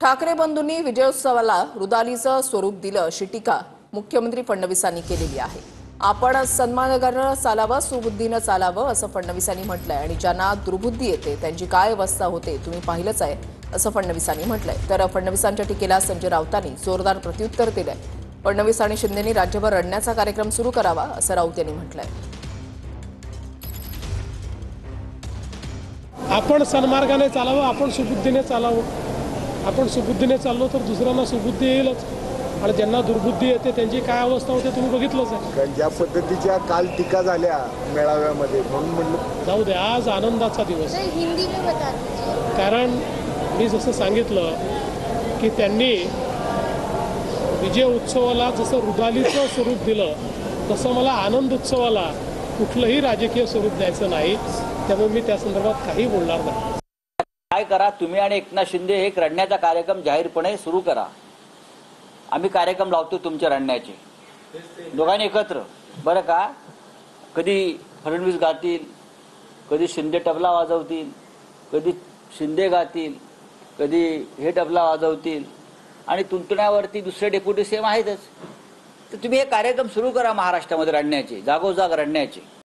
ठाकरे बंधूंनी विजयोत्सवाला रुदालीचं स्वरूप दिलं अशी टीका मुख्यमंत्री फडणवीसांनी केलेली आहे। आपण सन्मानानं चालावं, सुबुद्धीनं चालावं असं फडणवीसांनी म्हटलंय आणि ज्यांना दुर्बुद्धी येते त्यांची काय अवस्था होते तुम्ही पाहिलंच आहे असं फडणवीसांनी म्हटलंय। तर फडणवीसांच्या टीकेला संजय राऊतांनी जोरदार प्रत्युत्तर दिलंय। फडणवीस आणि शिंदेंनी राज्यभर रडण्याचा कार्यक्रम सुरू करावा असं राऊत यांनी म्हटलंय। आपण सन्मार्गाने चालावं, आपण सुबुद्धीने चालावं। आपण सुबुद्धीने चाललो तर दुसऱ्यांना सुबुद्धी येईलच आणि ज्यांना दुर्बुद्धी येते त्यांची काय अवस्था होते तुम्ही बघितलंच आहे। कारण ज्या पद्धतीच्या काल टीका झाल्या मेळाव्यामध्ये म्हणून म्हणलं जाऊ दे, आज आनंदाचा दिवस आहे। हिंदी में बता दीजिए। कारण मी जसं सांगितलं की त्यांनी विजय उत्सवाला जसं रुदालीचं स्वरूप दिलं तसं मला आनंद उत्सवाला कुठलंही राजकीय स्वरूप द्यायचं नाही, त्यामुळे मी त्या संदर्भात काही बोलणार नाही। काय करा तुम्ही आणि एकनाथ शिंदे एक रडण्याचा कार्यक्रम जाहीरपणे सुरू करा। आम्ही कार्यक्रम लावतो तुमच्या रडण्याचे दोघांनी एकत्र, बरं का। कधी फडणवीस गातील, कधी शिंदे तबला वाजवतील, कधी शिंदे गातील, कधी हे तबला वाजवतील आणि तुंतण्यावरती दुसरे डेप्युटी सीएम आहेतच। तर तुम्ही हे कार्यक्रम सुरू करा महाराष्ट्रामध्ये रडण्याचे, जागोजाग रडण्याचे।